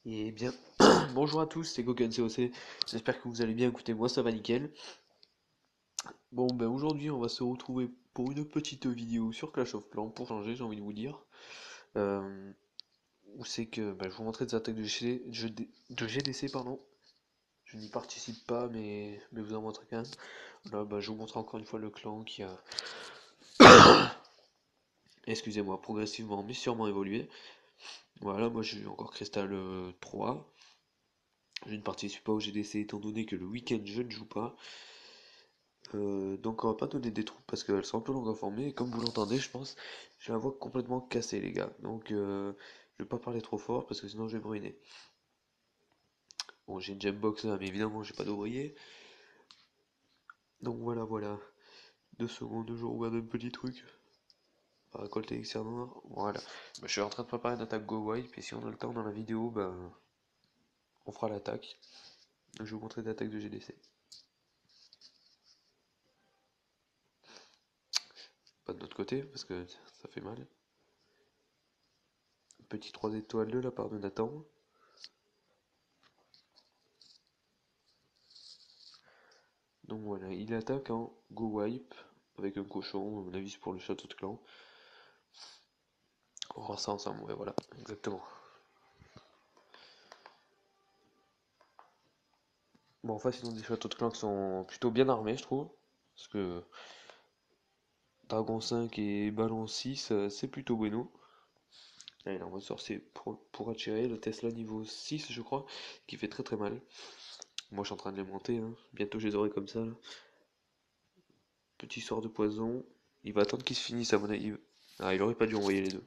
Et bien, bonjour à tous, c'est Goken COC. J'espère que vous allez bien. Écoutez, moi ça va nickel. Bon, ben aujourd'hui, on va se retrouver pour une petite vidéo sur Clash of Clans pour changer, j'ai envie de vous dire. Euh, Où c'est que ben, je vais vous montrer des attaques de GDC, pardon. Je n'y participe pas, mais vous en montre quand même. Là, ben, je vous montre encore une fois le clan qui a, excusez-moi, progressivement mais sûrement évolué. Voilà, moi j'ai encore Cristal 3. Je ne participe pas au GDC étant donné que le week-end je ne joue pas. Donc on va pas donner des troupes parce qu'elles sont un peu longues à former et comme vous l'entendez je pense, j'ai la voix complètement cassée les gars. Donc je vais pas parler trop fort parce que sinon je vais me ruiner. Bon j'ai une gembox là mais évidemment j'ai pas d'ouvrier. Donc voilà. 2 secondes, je regarde un petit truc. On va récolter l'extérieur noir. Voilà. Bah, je suis en train de préparer une attaque Go Wipe et si on a le temps dans la vidéo, ben on fera l'attaque. Je vais vous montrer l'attaque de GDC. Pas de notre côté parce que ça fait mal. Petit 3 étoiles de la part de Nathan. Donc voilà, il attaque en Go Wipe avec un cochon, à mon avis c'est pour le château de clan. On va voir ça ensemble, ouais voilà, exactement. Bon en face ils ont des châteaux de clan qui sont plutôt bien armés je trouve. Parce que Dragon 5 et Ballon 6 c'est plutôt bueno. Là il envoie sorcier pour attirer le Tesla niveau 6 je crois, qui fait très mal. Moi je suis en train de les monter, hein. Bientôt je les aurai comme ça là. Petit sort de poison, il va attendre qu'ils se finissent à mon avis. Ah il aurait pas dû envoyer les deux.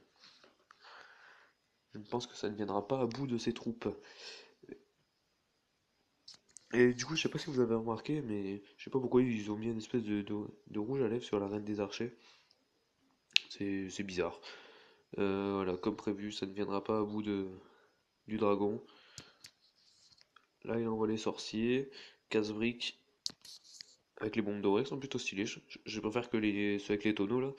Je pense que ça ne viendra pas à bout de ses troupes. Et du coup, je sais pas si vous avez remarqué, mais je sais pas pourquoi ils ont mis une espèce de rouge à lèvres sur la reine des archers. C'est bizarre. Voilà, comme prévu, ça ne viendra pas à bout du dragon. Là, il envoie les sorciers, casse-briques, avec les bombes dorées, qui sont plutôt stylés. Je préfère que ceux avec les tonneaux, là.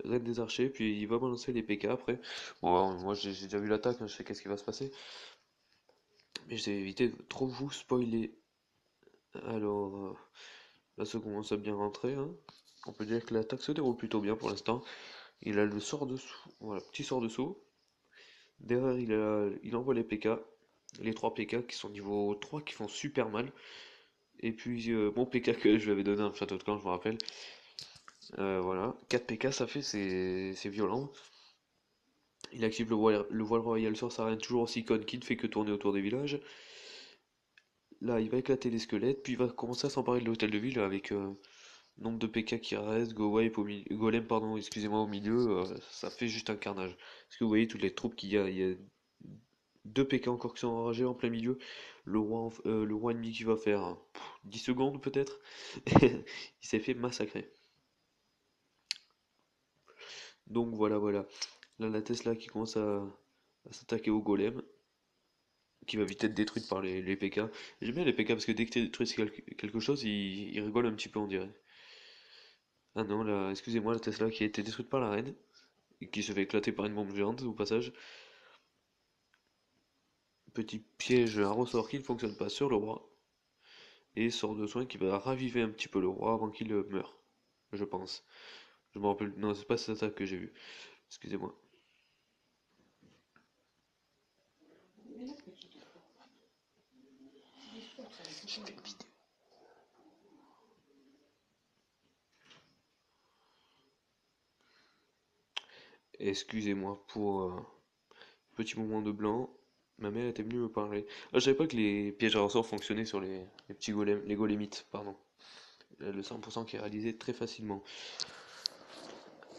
Reine des archers, puis il va balancer les PK après. Bon, moi j'ai déjà vu l'attaque, hein, je sais qu'est-ce qui va se passer. Mais j'ai évité de trop vous spoiler. Alors, là, ça commence à bien rentrer, hein. On peut dire que l'attaque se déroule plutôt bien pour l'instant. Il a le sort dessous, voilà, petit sort dessous. Derrière, il envoie les PK, les 3 PK qui sont niveau 3 qui font super mal. Et puis mon PK que je lui avais donné à un château de camp, je me rappelle. Voilà, 4 PK ça fait, c'est violent. Il active le voile royal sur sa reine, toujours aussi con qui ne fait que tourner autour des villages. Là, il va éclater les squelettes, puis il va commencer à s'emparer de l'hôtel de ville avec nombre de PK qui reste, Golem pardon, excusez-moi au milieu, ça fait juste un carnage. Parce que vous voyez toutes les troupes qu'il y a 2 PK encore qui sont enragés en plein milieu. Le roi ennemi qui va faire 10 secondes peut-être. Il s'est fait massacrer. Donc voilà. Là la Tesla qui commence à s'attaquer au golem, qui va vite être détruite par les PK. J'aime bien les PK parce que dès que tu détruis quelque chose, ils rigolent un petit peu on dirait. Ah non, là, excusez-moi, la Tesla qui a été détruite par la reine, et qui se fait éclater par une bombe géante au passage. Petit piège à ressort qui ne fonctionne pas sur le roi. Et sort de soin qui va raviver un petit peu le roi avant qu'il meure. Je pense. Je me rappelle. Non, c'est pas cette attaque que j'ai vue. Excusez-moi. Excusez-moi pour petit moment de blanc. Ma mère était venue me parler. Ah, je savais pas que les pièges à ressort fonctionnaient sur les petits golems, les golémites, pardon. Le 100% qui est réalisé très facilement.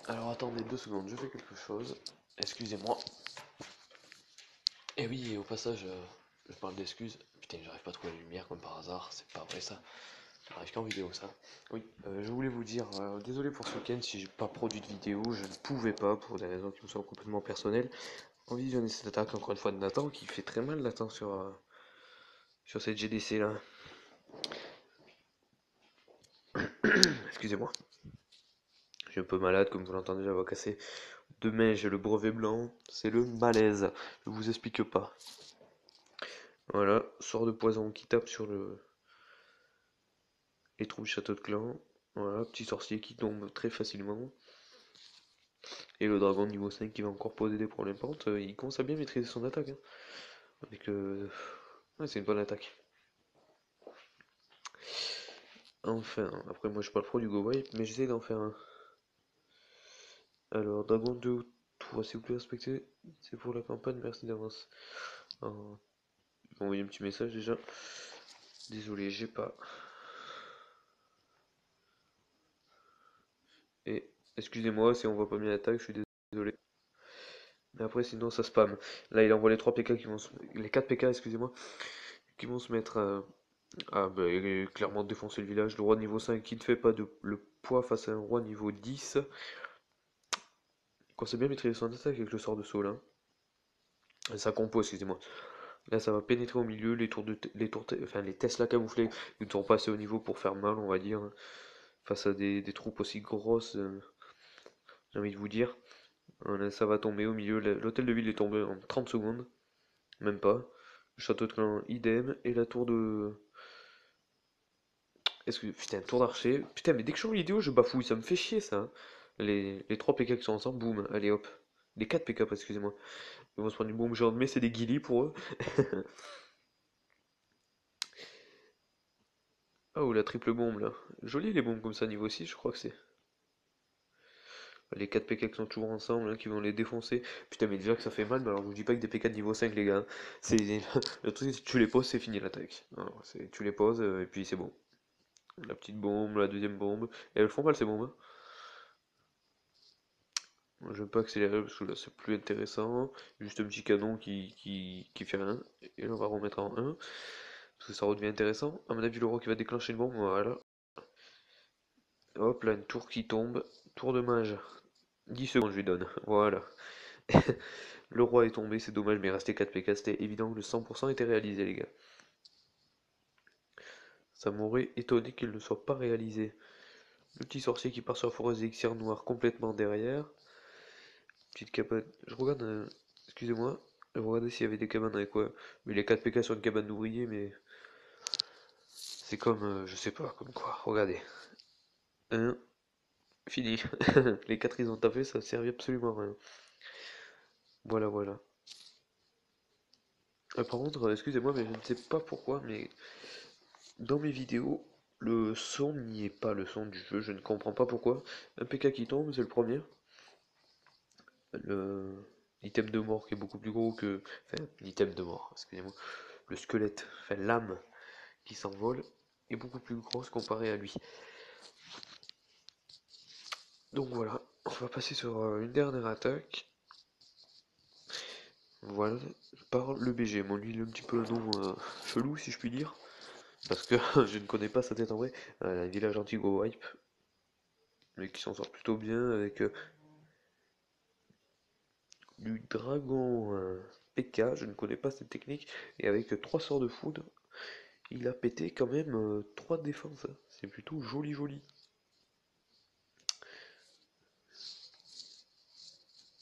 Alors attendez 2 secondes, je fais quelque chose. Excusez-moi. Et oui, au passage, je parle d'excuses. Putain, j'arrive pas à trouver la lumière comme par hasard, c'est pas vrai ça. Ça arrive qu'en vidéo ça. Oui, je voulais vous dire, désolé pour ce week-end si j'ai pas produit de vidéo, je ne pouvais pas pour des raisons qui me sont complètement personnelles. En visionner cette attaque encore une fois de Nathan qui fait très mal Nathan sur cette GDC là. Excusez-moi, je suis un peu malade comme vous l'entendez, la voix cassée. Demain j'ai le brevet blanc, c'est le malaise, je vous explique pas. Voilà, sort de poison qui tape sur les troupes du château de clan. Voilà, petit sorcier qui tombe très facilement. Et le dragon de niveau 5 qui va encore poser des problèmes. Par contre, il commence à bien maîtriser son attaque, hein. Avec, ouais, c'est une bonne attaque. Enfin, après moi je suis pas le pro du Go Wipe, mais j'essaie d'en faire un. Alors, dragon 2 ou 3, s'il vous plaît, respectez. C'est pour la campagne, merci d'avance. Alors, je vais envoyer un petit message déjà. Désolé, j'ai pas. Et excusez-moi si on voit pas bien l'attaque, je suis désolé. Mais après, sinon ça spam. Là, il envoie les 3 PK qui vont les 4 PK, excusez-moi, qui vont se mettre à bah, clairement défoncer le village. Le roi niveau 5 qui ne fait pas le poids face à un roi niveau 10. Quand c'est bien maîtriser son attaque avec le sort de saut là. Sa compo, excusez-moi. Là, ça va pénétrer au milieu, enfin, les Tesla camouflés ne sont pas assez haut niveau pour faire mal, on va dire, hein, face à des troupes aussi grosses, j'ai envie de vous dire. Voilà, ça va tomber au milieu, l'hôtel de ville est tombé en 30 secondes, même pas. Le château de clan, idem, et la tour de... Putain, tour d'archer. Putain, mais dès que je suis en vidéo, je bafouille, ça me fait chier ça, hein. Les 3 PK qui sont ensemble, boum, allez hop. Les 4 PK, excusez-moi. Ils vont se prendre une bombe géante, mais c'est des guilis pour eux. Ah, ou la triple bombe là. Joli les bombes comme ça, niveau 6, je crois que c'est. Les 4 PK qui sont toujours ensemble, hein, qui vont les défoncer. Putain, mais déjà que ça fait mal, mais alors je vous dis pas que des PK de niveau 5, les gars, hein. C'est le truc, c'est que tu les poses, c'est fini l'attaque. Alors, tu les poses, et puis c'est bon. La petite bombe, la deuxième bombe. Et elles font mal ces bombes, hein. Je veux pas accélérer parce que là c'est plus intéressant. Juste un petit canon qui fait rien. Et là on va remettre en un parce que ça redevient intéressant. À mon avis, le roi qui va déclencher une bombe, voilà. Hop là, une tour qui tombe. Tour de mage. 10 secondes je lui donne. Voilà. Le roi est tombé, c'est dommage, mais il restait 4 PK, c'était évident que le 100% était réalisé, les gars. Ça m'aurait étonné qu'il ne soit pas réalisé. Le petit sorcier qui part sur la forêt d'élixir noir complètement derrière. Petite cabane. Je regarde, excusez-moi, je regardais s'il y avait des cabanes avec quoi. Mais les 4 PK sur une cabane d'ouvriers, mais c'est comme, je sais pas, comme quoi. Regardez. Un, fini. Les 4 ils ont tapé, ça servait absolument à rien. Voilà, voilà. Par contre, excusez-moi, mais je ne sais pas pourquoi, mais dans mes vidéos, le son n'y est pas, le son du jeu, je ne comprends pas pourquoi. Un PK qui tombe, c'est le premier. Le l'item de mort qui est beaucoup plus gros que... Enfin, l'item de mort, excusez-moi. Le squelette, enfin l'âme qui s'envole, est beaucoup plus grosse comparé à lui. Donc voilà, on va passer sur une dernière attaque. Voilà, par le BG. Bon, lui, il a un petit peu un nom chelou, si je puis dire. Parce que je ne connais pas sa tête en vrai. Un village anti-go wipe. Mais qui s'en sort plutôt bien avec du dragon PK, je ne connais pas cette technique, et avec 3 sorts de foudre, il a pété quand même 3 défenses, hein. C'est plutôt joli joli.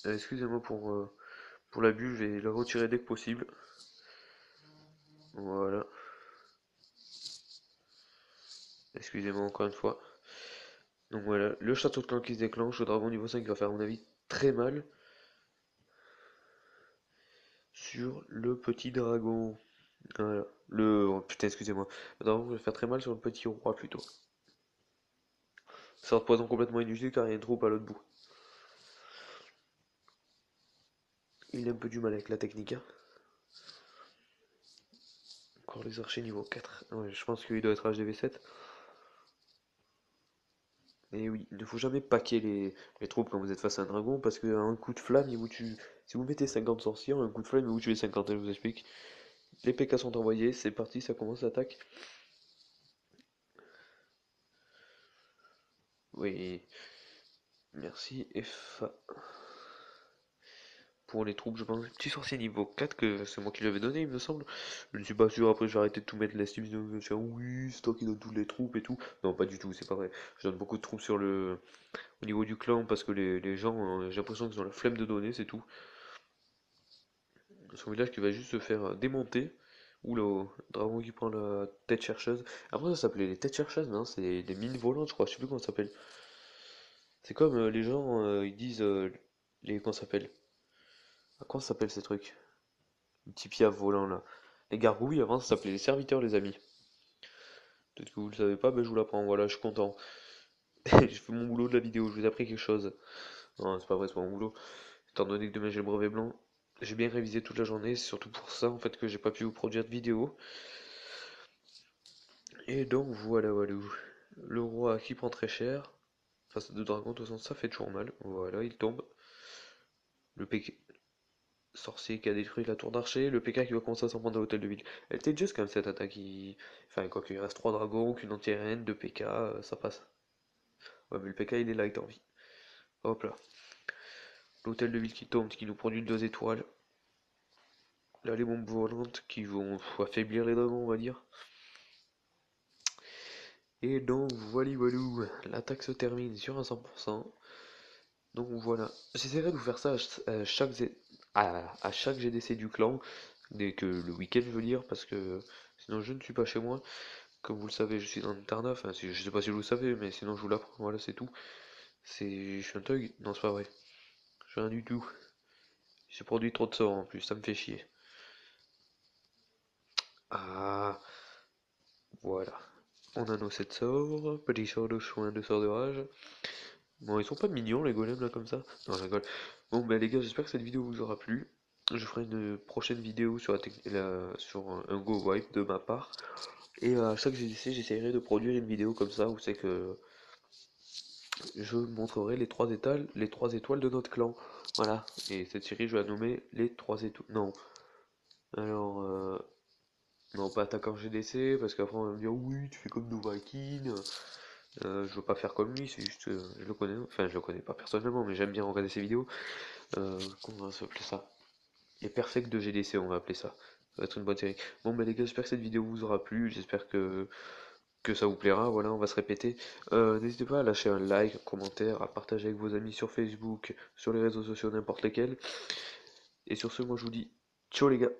Excusez-moi pour l'abus, je vais le retirer dès que possible. Voilà, excusez-moi encore une fois. Donc voilà, le château de clan qui se déclenche, le dragon niveau 5 qui va faire à mon avis très mal sur le petit dragon. Voilà. Oh, putain, excusez-moi. Le dragon va faire très mal sur le petit roi plutôt. Ça représente complètement inutile car il y a une troupe à l'autre bout. Il a un peu du mal avec la technique, hein. Encore les archers niveau 4. Ouais, je pense qu'il doit être HDV7. Et oui, il ne faut jamais paquer les troupes quand vous êtes face à un dragon parce qu'un coup de flamme il vous tue. Si vous mettez 50 sorciers, un coup de flamme il vous tue les 50, je vous explique. Les PK sont envoyés, c'est parti, ça commence l'attaque. Oui, merci FA. Pour les troupes, je pense. Petit sorcier niveau 4, que c'est moi qui l'avais donné, il me semble. Je ne suis pas sûr, après je vais arrêter de tout mettre l'estime, je vais faire oui, c'est toi qui donne toutes les troupes et tout. Non, pas du tout, c'est pas vrai. Je donne beaucoup de troupes au niveau du clan parce que les gens, j'ai l'impression qu'ils ont la flemme de donner, c'est tout. Son village qui va juste se faire démonter Oula, le dragon qui prend la tête chercheuse. Après, ça s'appelait les têtes chercheuses, non? C'est des mines volantes, je crois. Je sais plus comment ça s'appelle. C'est comme les gens, ils disent les. Comment ça s'appelle? Ah, comment ça s'appelle ces trucs? Les petits piafs volants là. Les gargouilles, avant, ça s'appelait les serviteurs, les amis. Peut-être que vous le savez pas, ben je vous l'apprends. Voilà, je suis content. J'ai fait mon boulot de la vidéo, je vous ai appris quelque chose. Non, c'est pas vrai, c'est pas mon boulot. Étant donné que demain j'ai le brevet blanc, j'ai bien révisé toute la journée. C'est surtout pour ça en fait que j'ai pas pu vous produire de vidéo. Et donc voilà, voilà. Le roi qui prend très cher. Face à deux dragons, de toute façon, ça fait toujours mal. Voilà, il tombe. Le PK sorcier qui a détruit la tour d'archer. Le PK qui va commencer à s'en prendre à l'hôtel de ville. Elle était juste comme cette attaque. Enfin, quoi qu'il reste 3 dragons, qu'une anti-reine, 2 PK, ça passe. Ouais, mais le PK il est là, il est en vie. Hop là. L'hôtel de ville qui tombe, qui nous produit 2 étoiles. Là, les bombes volantes qui vont affaiblir les dragons, on va dire. Et donc, voilà, voilou. L'attaque se termine sur un 100%. Donc voilà, j'essaierai de vous faire ça à chaque GDC du clan, dès que le week-end je veux dire, parce que sinon je ne suis pas chez moi. Comme vous le savez, je suis en internat, enfin je sais pas si vous le savez, mais sinon je vous l'apprends, voilà c'est tout. Je suis un thug? Non c'est pas vrai, je suis rien du tout. J'ai produit trop de sorts en plus, ça me fait chier. Ah, voilà. On a nos 7 sorts, petit sort de soin, 2 sorts de rage. Bon, ils sont pas mignons les golems là comme ça. Non, je rigole. Bon, bah les gars, j'espère que cette vidéo vous aura plu. Je ferai une prochaine vidéo sur, sur un Go Wipe de ma part. Et à chaque GDC, j'essaierai de produire une vidéo comme ça où c'est que je montrerai les 3 étoiles de notre clan. Voilà. Et cette série, je vais la nommer les 3 étoiles. Non. Alors, non, pas attaquant GDC, parce qu'après on va me dire oui, tu fais comme Novakin. Je veux pas faire comme lui, c'est juste, je le connais, enfin je le connais pas personnellement, mais j'aime bien regarder ses vidéos. Comment on va s'appeler ça? Les Perfects de GDC, on va appeler ça. Ça va être une bonne série. Bon bah les gars, j'espère que cette vidéo vous aura plu, j'espère que ça vous plaira, voilà, on va se répéter. N'hésitez pas à lâcher un like, un commentaire, à partager avec vos amis sur Facebook, sur les réseaux sociaux, n'importe lesquels. Et sur ce, moi je vous dis ciao les gars.